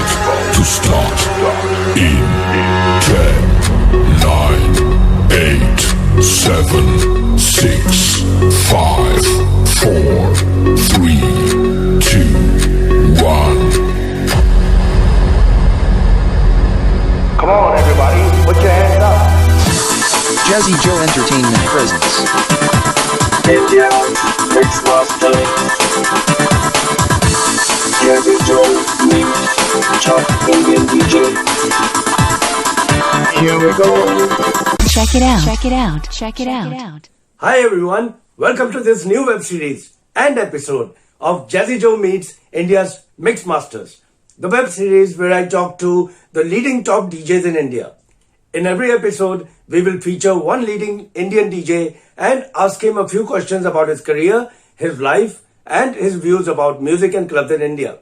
to start in 10, 9, 8, 7, 6, 5, 4, 3, 2, 1. Come on, everybody, put your hands up. Jazzy Joe Entertainment presents India Mixmasters. Jazzy Joe meets top Indian DJ. Here we go. Check it out. Check it out. Check it out. Hi everyone, welcome to this new web series and episode of Jazzy Joe Meets India's Mixmasters, the web series where I talk to the leading top DJs in India. In every episode, we will feature one leading Indian DJ and ask him a few questions about his career, his life, and his views about music and clubs in India.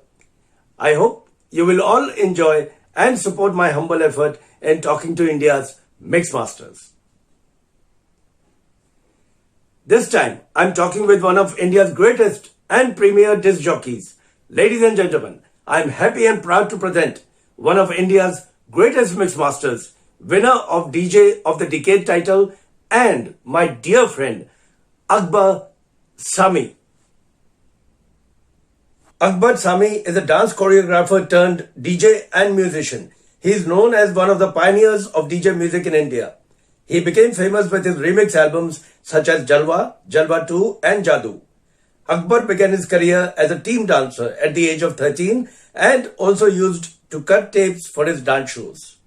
I hope you will all enjoy and support my humble effort in talking to India's Mixmasters. This time, I'm talking with one of India's greatest and premier disc jockeys. Ladies and gentlemen, I'm happy and proud to present one of India's greatest Mixmasters, winner of DJ of the Decade title, and my dear friend, Akbar Sami. Akbar Sami is a dance choreographer turned DJ and musician. He is known as one of the pioneers of DJ music in India. He became famous with his remix albums such as Jalwa, Jalwa 2 and Jadoo. Akbar began his career as a team dancer at the age of 13 and also used to cut tapes for his dance shows.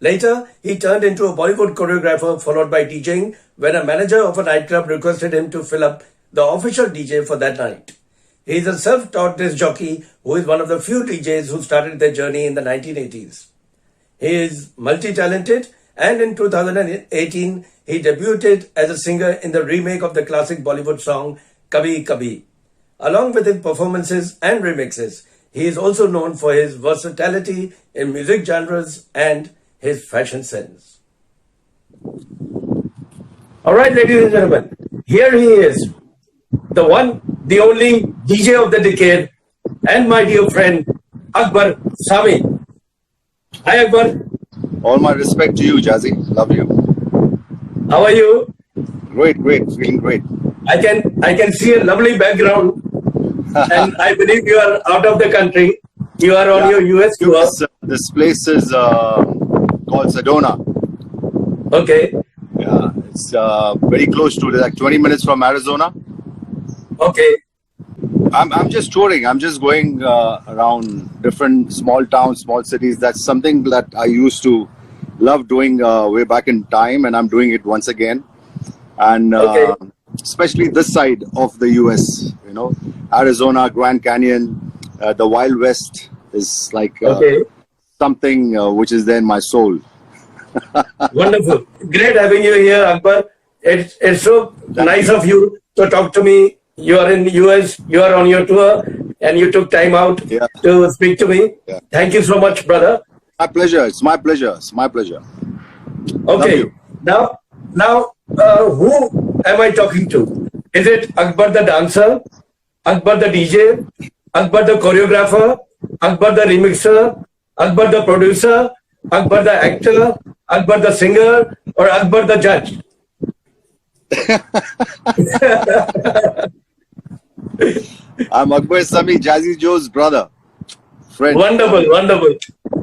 Later, he turned into a Bollywood choreographer followed by DJing when a manager of a nightclub requested him to fill up the official DJ for that night. He is a self-taught disc jockey who is one of the few DJs who started their journey in the 1980s. He is multi-talented and in 2018, he debuted as a singer in the remake of the classic Bollywood song Kabhi Kabhi. Along with his performances and remixes, he is also known for his versatility in music genres and his fashion sense. Alright, ladies and gentlemen, here he is, the one, the only DJ of the decade and my dear friend Akbar Sami. Hi Akbar. All my respect to you, Jazzy. Love you. How are you? Great. Feeling great. I can see a lovely background and I believe you are out of the country. You are on your US tour. This place is called Sedona. Okay. Yeah, it's very close to like 20 minutes from Arizona. Okay. I'm just touring. I'm just going around different small towns, small cities. That's something that I used to love doing way back in time, and I'm doing it once again. And especially this side of the US, you know, Arizona, Grand Canyon, the Wild West is like something which is there in my soul. Wonderful. Great having you here, Akbar. It's so nice of you to talk to me. You are in the US, you are on your tour, and you took time out to speak to me. Yeah. Thank you so much, brother. My pleasure. It's my pleasure. It's my pleasure. Okay. Now, who am I talking to? Is it Akbar the dancer, Akbar the DJ, Akbar the choreographer, Akbar the remixer, Akbar the producer, Akbar the actor, Akbar the singer, or Akbar the judge? I'm Akbar Sami, Jazzy Joe's brother. Friend. Wonderful.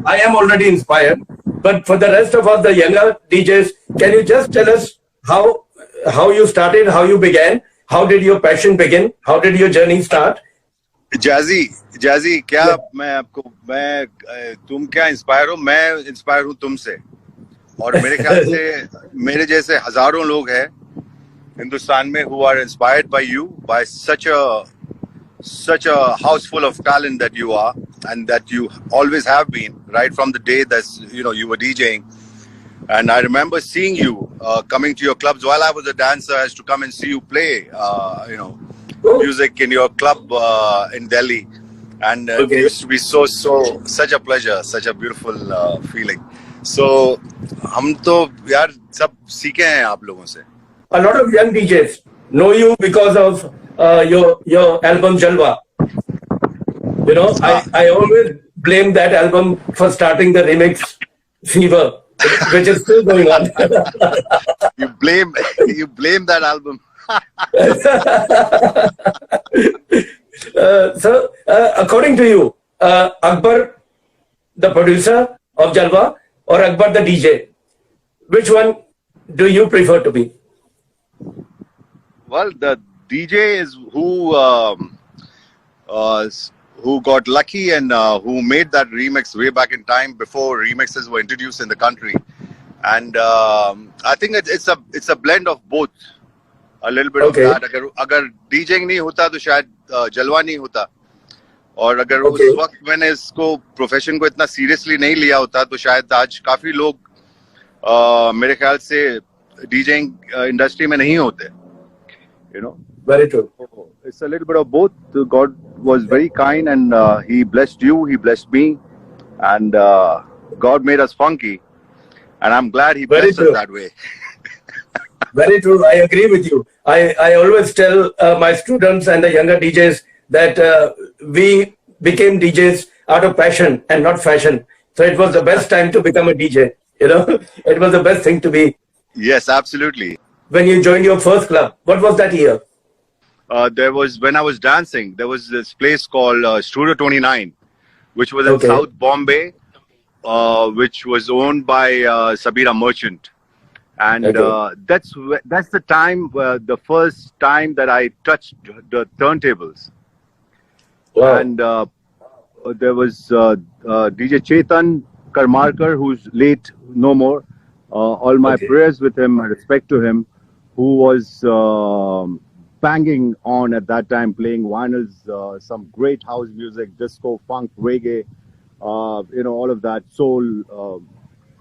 I am already inspired. But for the rest of us, the younger DJs, can you just tell us how you started, how you began? How did your passion begin? How did your journey start? Jazzy, क्या मैं तुम क्या inspire हो? मैं inspire हूँ तुमसे. और मेरे ख्याल से मेरे जैसे हजारों लोग हैं हिंदुस्तान में who are inspired by you, by such a house full of talent that you are, and that you always have been right from the day that you were DJing. And I remember seeing you coming to your clubs while I was a dancer. I used to come and see you play music in your club in Delhi, and it used to be such a pleasure, such a beautiful feeling. So हम तो यार सब सीखे हैं आप लोगों से. A lot of young DJs know you because of your album Jalwa. I always blame that album for starting the remix fever, which is still going on. You blame that album. So, according to you, Akbar, the producer of Jalwa, or Akbar, the DJ, which one do you prefer to be? Well, the DJ is who got lucky and who made that remix way back in time before remixes were introduced in the country. And I think it's a blend of both. A little bit of that. अगर DJing नहीं होता तो शायद जलवा नहीं होता. और अगर उस वक्त मैंने इसको प्रोफेशन को इतना सीरियसली नहीं लिया होता तो शायद आज काफी लोग मेरे ख्याल से डीजेइंग इंडस्ट्री में नहीं होते. You know. Very true. It's a little bit of both. God was very kind and He blessed you, He blessed me, and God made us funky, and I'm glad He blessed us that way. Very true. I agree with you. I always tell my students and the younger DJs that we became DJs out of passion and not fashion. So it was the best time to become a DJ. You know, it was the best thing to be. Yes, absolutely. When you joined your first club, what was that year? There was, when I was dancing, there was this place called Studio 29, which was in South Bombay, which was owned by Sabira Merchant. And that's the time, the first time that I touched the turntables. Wow. And there was DJ Chetan Karmarkar, who's late, no more. All my prayers with him, respect to him, who was banging on at that time, playing vinyls, some great house music, disco, funk, reggae, all of that, soul,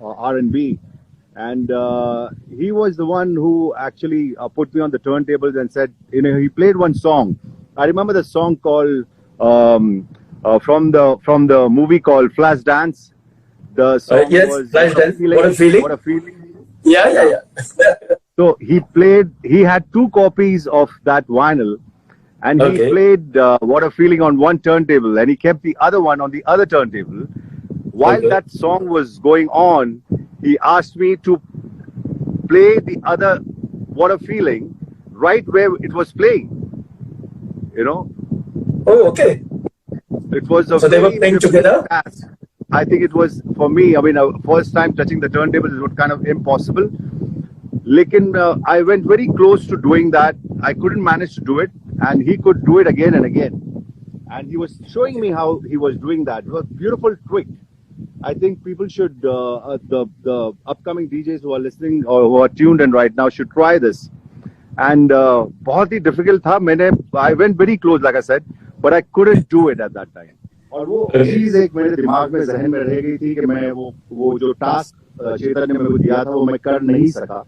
R&B. And he was the one who actually put me on the turntables and said, he played one song. I remember the song called from the movie called Flash Dance. The song was Flash Dance. What a feeling! What a feeling! Yeah. So he had 2 copies of that vinyl, and he played What a Feeling on one turntable, and he kept the other one on the other turntable. While that song was going on, he asked me to play the other What a Feeling right where it was playing. Oh, okay. It was so they were playing together? Task. I think it was, for me, first time touching the turntable is kind of impossible. I went very close to doing that. I couldn't manage to do it, and he could do it again and again. And he was showing me how he was doing that. It was a beautiful trick. I think people should, the upcoming DJs who are listening or who are tuned in right now should try this. And बहुत ही difficult था. I went very close, like I said, but I couldn't do it at that time. और वो चीज एक मेरे दिमाग में जहन में रह गई थी कि मैं वो जो टास्क चेतन ने मेरे को दिया था वो मैं कर नहीं सका.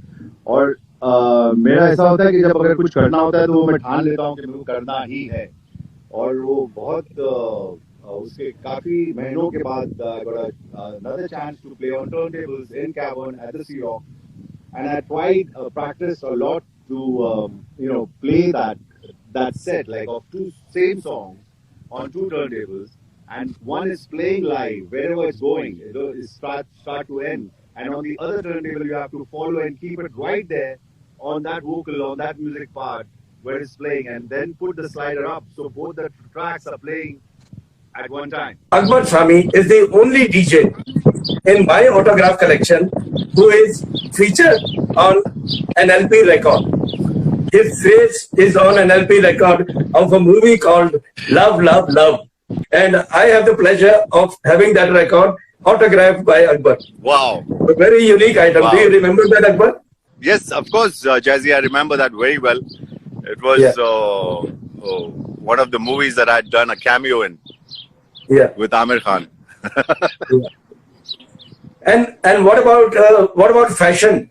और मेरा ऐसा होता है कि जब अगर कुछ करना होता है तो मैं ठान लेता हूँ कि मेरे को करना ही है. और वो बहुत उसके काफी महीनों के बाद I got another chance to play on turntables in Cavern at the Sea Rock, and I tried practice a lot to play that set like of 2 same songs on 2 turntables, and one is playing live wherever it's going, it's start to end, and on the other turntable you have to follow and keep it right there on that vocal, on that music part where it's playing, and then put the slider up so both the tracks are playing at one time. Akbar Sami is the only DJ in my autograph collection who is featured on an LP record. His face is on an LP record of a movie called Love, Love, Love. And I have the pleasure of having that record autographed by Akbar. Wow. A very unique item. Wow. Do you remember that, Akbar? Yes, of course, Jazzy. I remember that very well. It was one of the movies that I had done a cameo in. Yeah. With Amir Khan. And what about fashion?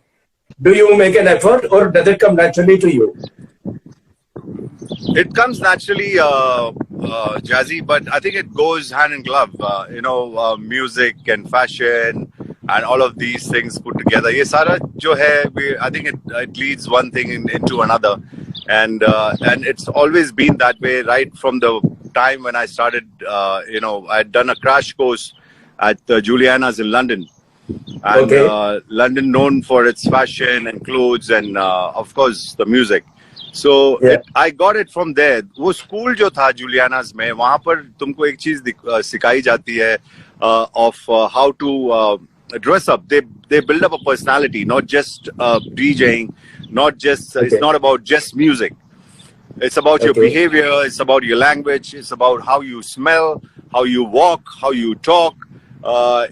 Do you make an effort, or does it come naturally to you? It comes naturally, Jazzy, but I think it goes hand in glove. Music and fashion and all of these things put together. Ye sara jo hai, I think it leads one thing into another, and it's always been that way right from the time when I started, I'd done a crash course at Juliana's in London. And London known for its fashion and clothes and of course the music. So I got it from there. वो school जो था Juliana's में, वहाँ पर तुमको एक चीज सिखाई जाती है of how to dress up. They build up a personality, not just DJing, not just it's not about just music. It's about your behavior, it's about your language, it's about how you smell, how you walk, how you talk, how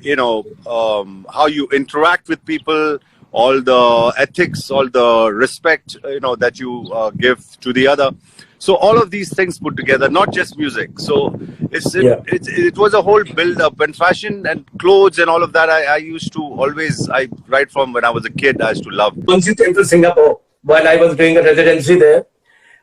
you interact with people, all the ethics, all the respect, that you give to the other. So all of these things put together, not just music. So it was a whole build up, and fashion and clothes and all of that. I used to always, right from when I was a kid, I used to love. Once you came to Singapore, while I was doing a residency there,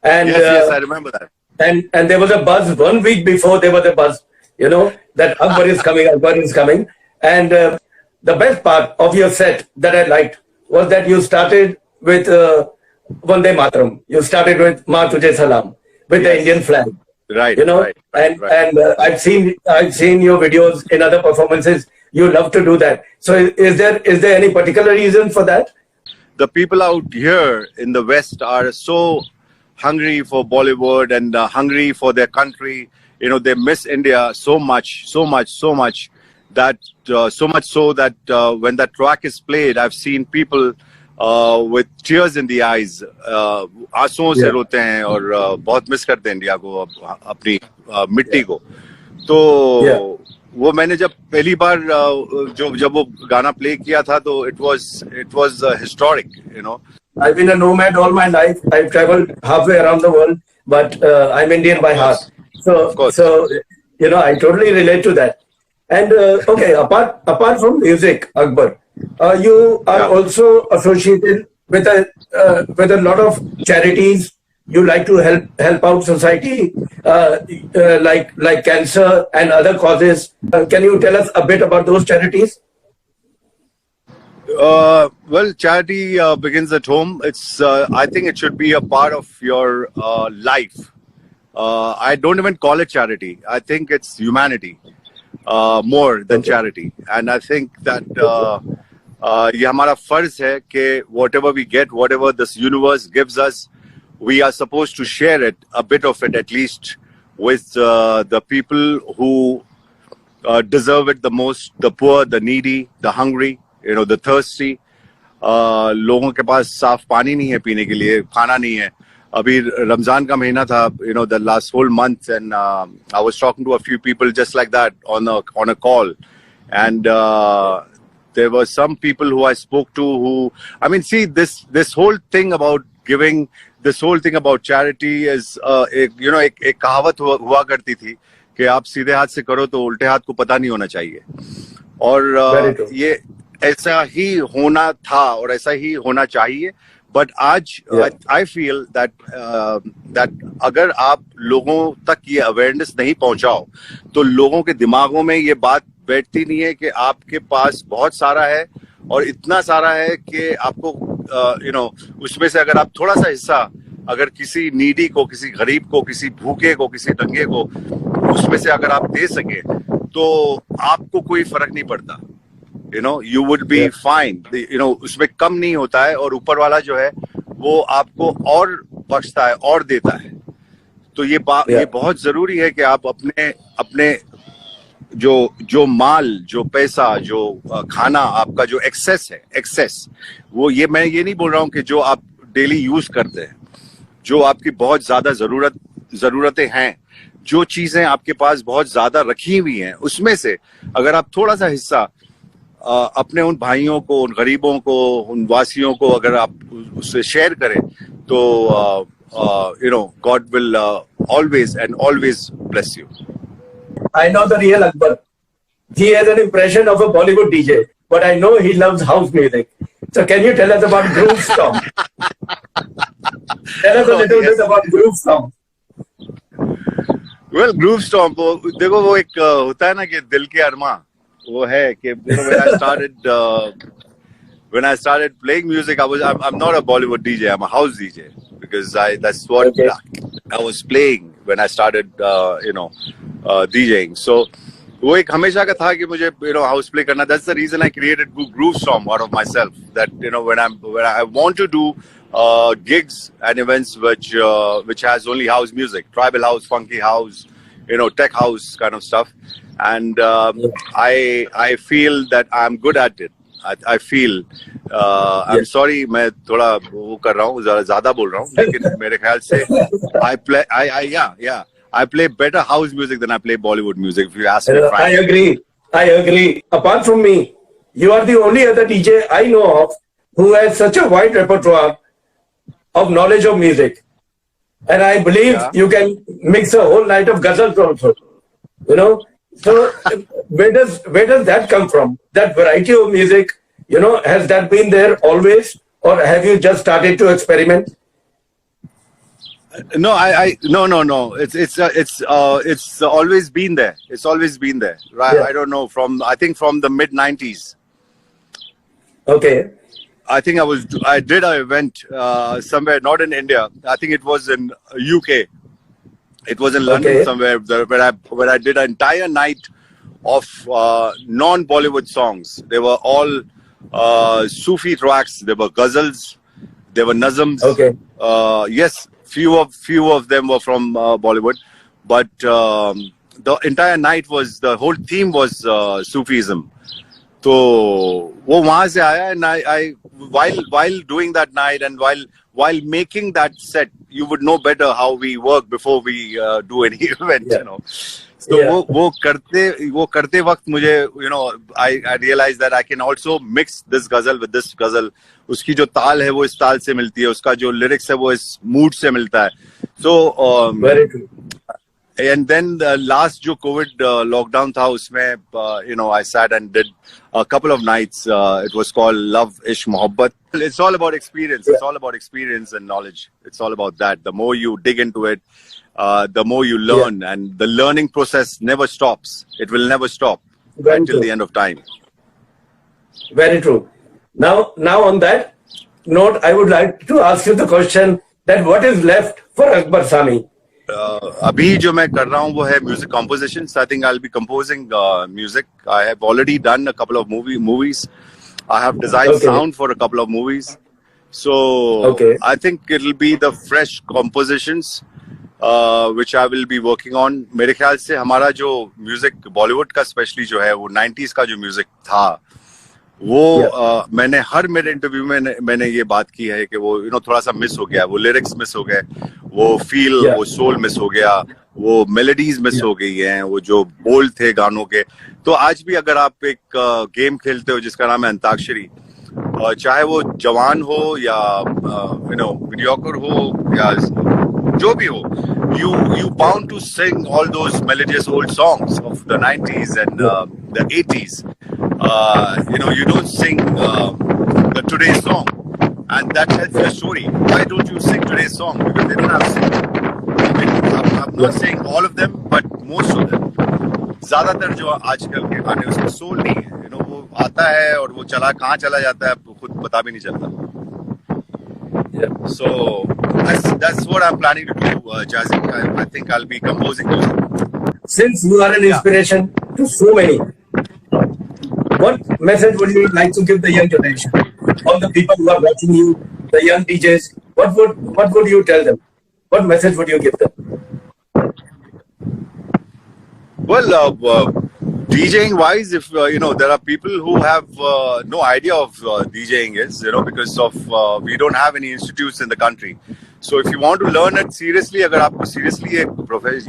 and yes, I remember that. And there was a buzz 1 week before. There was a buzz, that Akbar is coming, Akbar is coming. And the best part of your set that I liked was that you started with Vande Mataram. You started with Ma Tujhe Salam, with the Indian flag. Right. And I've seen your videos in other performances. You love to do that. So is there any particular reason for that? The people out here in the West are so hungry for Bollywood and hungry for their country. They miss India so much that so much so that when that track is played, I've seen people with tears in the eyes, आंसुओं से रोते हैं और बहुत miss करते हैं India को, अपनी मिट्टी को. तो वो मैंने जब पहली बार जब वो गाना प्ले किया था, तो it was historic. I've been a nomad all my life. I've traveled halfway around the world, but I'm Indian by heart. So I totally relate to that. And apart from music, Akbar, you are also associated with a lot of charities. You like to help out society, like cancer and other causes. Can you tell us a bit about those charities? Well, charity begins at home. It's I think it should be a part of your life. I don't even call it charity. I think it's humanity more than charity. And I think that ये हमारा फर्ज है कि whatever we get, whatever this universe gives us, we are supposed to share it, a bit of it at least, with the people who deserve it the most, the poor, the needy, the hungry, the thirsty. लोगों के पास साफ पानी नहीं है पीने के लिए, खाना नहीं है. अभी रमजान का महीना था, the last whole month, and I was talking to a few people just like that on a call, and there were some people who I spoke to who, this whole thing about giving, this whole thing about charity is एक कहावत हुआ करती थी कि आप सीधे हाथ से करो तो उल्टे हाथ को पता नहीं होना चाहिए. और ये ऐसा ही होना था और ऐसा ही होना चाहिए. बट आज आई फील दैट अगर आप लोगों तक ये अवेयरनेस नहीं पहुंचाओ, तो लोगों के दिमागों में ये बात बैठती नहीं है कि आपके पास बहुत सारा है, और इतना सारा है कि आपको उसमें से अगर आप थोड़ा सा हिस्सा अगर किसी नीडी को, किसी गरीब को, किसी भूखे को, किसी दंगे को, उसमें से अगर आप दे सके, तो आपको कोई फर्क नहीं पड़ता. you would be fine. उसमें कम नहीं होता है, और ऊपर वाला जो है वो आपको और बख्शता है और देता है. तो ये बहुत जरूरी है कि आप अपने जो माल, जो पैसा, जो खाना, आपका जो एक्सेस, वो मैं ये नहीं बोल रहा हूँ कि जो आप डेली यूज करते हैं, जो आपकी बहुत ज्यादा जरूरतें हैं, जो चीजें आपके पास बहुत ज्यादा रखी हुई हैं, उसमें से अगर आप थोड़ा सा हिस्सा अपने उन भाइयों को, उन गरीबों को, उन वासियों को अगर आप उससे शेयर करें, तो God will always bless you. I know the real Akbar. He has an impression of a Bollywood DJ, but I know he loves house music. So can you tell us about Groove Stomp? Tell us a little bit about Groove Stomp. Well, Groove Stomp, देखो वो एक होता है ना कि दिल के अरमा, वो है कि when I started playing music, I'm not a Bollywood DJ, I'm a house DJ, because that's what I was playing when I started, DJing. So वो एक हमेशा का था कि मुझे house play करना. That's the reason I created Groove Storm out of myself. That when I want to do gigs and events which has only house music, tribal house, funky house, tech house kind of stuff, and I feel that I'm good at it. I feel I'm sorry मैं थोड़ा वो कर रहा हूँ, ज़्यादा बोल रहा हूँ, लेकिन मेरे ख्याल से I play better house music than I play Bollywood music, if you ask me frankly. I agree. Apart from me, you are the only other DJ I know of who has such a wide repertoire of knowledge of music. And I believe you can mix a whole night of ghazals also. So where does that come from? That variety of music, has that been there always, or have you just started to experiment? No, no. It's always been there. It's always been there. Right? Yeah. I don't know, I think from the mid 90s. Okay. I think I did an event somewhere, not in India. I think it was in UK. It was in London somewhere where I did an entire night of non-Bollywood songs. They were all Sufi tracks. They were ghazals. They were nazms. Okay. Yes, few of them were from Bollywood, but the entire night the whole theme was Sufism. So वो वहाँ से आया, and I while doing that night and while making that set, you would know better how we work before we do any event, So वो करते वक्त मुझे I realized that I can also mix this ghazal with this ghazal. उसकी जो ताल है वो इस ताल से मिलती है, उसका जो lyrics है वो इस mood से मिलता है. So very true. And then the last जो COVID lockdown था उसमें I sat and did a couple of nights. It was called Love Ish Mohabbat. It's all about experience. It's all about experience and knowledge. It's all about that. The more you dig into it, the more you learn, and the learning process never stops. It will never stop until the end of time. Very true. Now on that note, I would like to ask you the question that what is left for Akbar Sami? अभी जो मैं कर रहा हूँ वो है music compositions. I think I'll be composing music. I have already done a couple of movies. I have designed sound for a couple of movies. So I think it'll be the fresh compositions which I will be working on. मेरे ख्याल से हमारा जो music Bollywood का especially जो है वो 90s का जो music था वो मैंने हर मेरे इंटरव्यू में मैंने ये बात की है कि वो थोड़ा सा मिस हो गया, वो लिरिक्स मिस हो गए, वो फील वो सोल मिस हो गया, वो मेलोडीज मिस हो गई हैं, वो जो बोल थे गानों के. तो आज भी अगर आप एक गेम खेलते हो जिसका नाम है अंताक्षरी, चाहे वो जवान हो या मीडियोकर हो या जो भी हो, you bound to sing all those melodious old songs of the 90s and the 80s. You don't sing the today's song, and that tells your story. Why don't you sing today's song? Because they don't have sing. I mean, I'm not saying all of them, but most of them. ज़्यादातर जो आजकल के गाने उसमें soul नहीं है. वो आता है और वो कहाँ चला जाता है आपको खुद पता भी नहीं चलता. So that's what I'm planning to do, Jazzy. I think I'll be composing those. Since you are an inspiration to so many, what message would you like to give the young generation? All the people who are watching you, the young DJs, what would you tell them? What message would you give them? Well, DJing wise, if there are people who have no idea of DJing is, because of we don't have any institutes in the country. So if you want to learn it seriously, अगर आपको seriously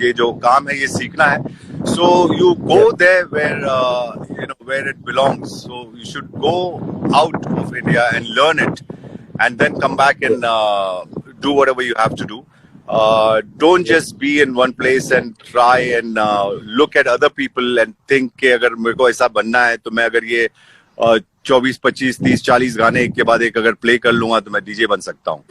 ये जो काम है ये सीखना है, so you go there where it belongs. So you should go out of India and learn it, and then come back and do whatever you have to do. Don't just be in one place and try and look at other people and think कि अगर मेरे को ऐसा बनना है तो मैं अगर ये 24, 25, 30, 40 गाने एक के बाद एक अगर play कर लूँगा तो मैं DJ बन सकता हूँ.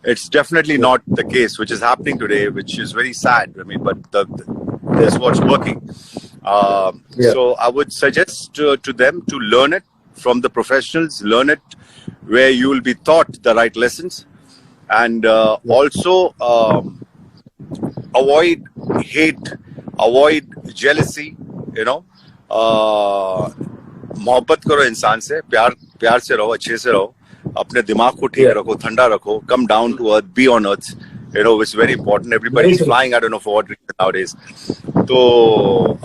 It's definitely not the case, which is happening today, which is very sad. I mean, but that's what's working. So I would suggest to them to learn it from the professionals, learn it where you will be taught the right lessons. And also avoid hate, avoid jealousy, you know. मोहब्बत करो इंसान से, प्यार से रहो, अच्छे से रहो, अपने दिमाग को ठीक रखो, ठंडा रखो, come down to earth, be on earth, you know, it's very important. Everybody's flying, I don't know for what reason nowadays. तो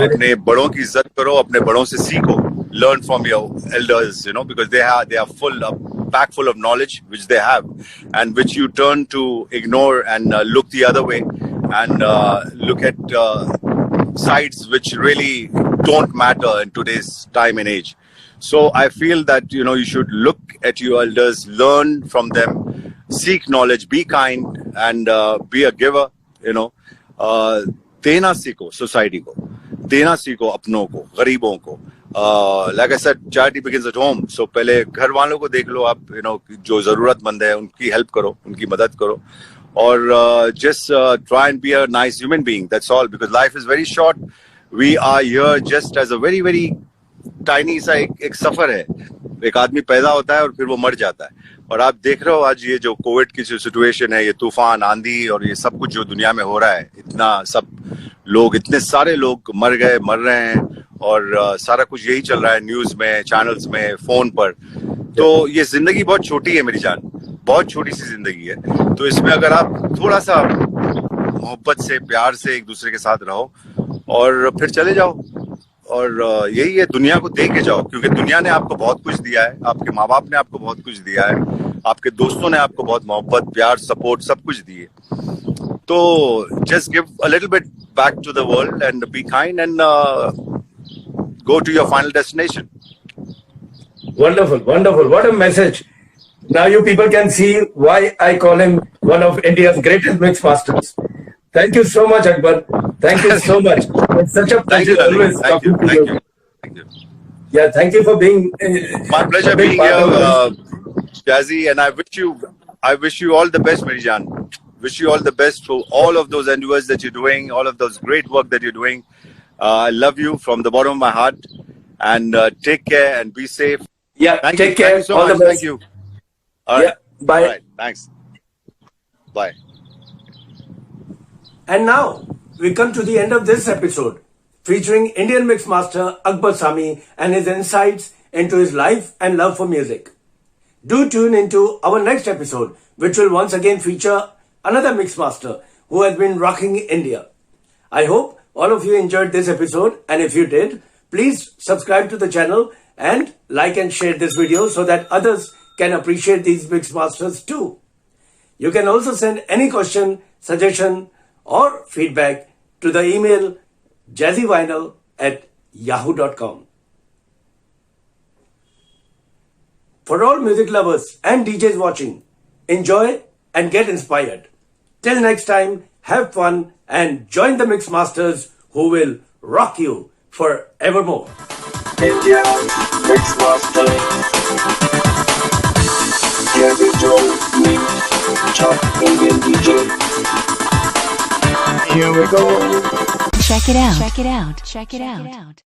अपने बड़ों की इज्जत करो, अपने बड़ों से सीखो, learn from your elders, you know, because they are pack full of knowledge which they have, and which you turn to ignore and look the other way, and look at sides which really don't matter in today's time and age. So I feel that, you know, you should look at your elders, learn from them, seek knowledge, be kind, and be a giver, you know. देना सीखो society को, देना सीखो अपनों को, गरीबों को. Like I said, charity begins at home. So पहले घर वालों को देख लो आप, you know, जो जरूरतमंद है उनकी help करो, उनकी मदद करो, और just try and be a nice human being. That's all, because life is very short. We are here just as a very very tiny सा एक सफर है. एक आदमी पैदा होता है और फिर वो मर जाता है. और आप देख रहे हो आज ये जो कोविड की जो सिचुएशन है, ये तूफान, आंधी और ये सब कुछ जो दुनिया में हो रहा है, इतना सब लोग, इतने सारे लोग मर रहे हैं, और सारा कुछ यही चल रहा है न्यूज में, चैनल्स में, फोन पर. तो ये जिंदगी बहुत छोटी है मेरी जान, बहुत छोटी सी जिंदगी है. तो इसमें अगर आप थोड़ा सा मोहब्बत से, प्यार से एक दूसरे के साथ रहो और फिर चले जाओ, और यही है, दुनिया को दे के जाओ, क्योंकि दुनिया ने आपको बहुत कुछ दिया है, आपके माँ बाप ने आपको बहुत कुछ दिया है, आपके दोस्तों ने आपको बहुत मोहब्बत, प्यार, सपोर्ट सब कुछ दिए. तो just give a little bit back to the world and be kind, and go to your final destination. Wonderful, wonderful. What a message. Now you people can see why I call him one of India's greatest Mixmasters. Thank you so much, Akbar. Thank you so much. It's such a pleasure always talking to you. Thank you. Yeah, thank you for being. My pleasure being here, Jazzy, and I wish you all the best, Marijan. Wish you all the best for all of those endeavors that you're doing, all of those great work that you're doing. I love you from the bottom of my heart, and take care and be safe. Yeah, take care. Thank you so all much. the best. Thank you. All right. Yeah, bye. All right. Thanks. Bye. And now we come to the end of this episode, featuring Indian Mixmaster Akbar Sami and his insights into his life and love for music. Do tune into our next episode, which will once again feature another Mixmaster who has been rocking India. I hope all of you enjoyed this episode, and if you did, please subscribe to the channel and like and share this video so that others can appreciate these Mixmasters too. You can also send any question, suggestion or feedback to the email jazzyvinyl@yahoo.com. For all music lovers and DJs watching, enjoy and get inspired. Till next time, have fun and join the Mixmasters who will rock you forevermore. India Mixmaster Jazzy Joe, top Indian DJ. Here we go. Check it out. Check it out. Check it out.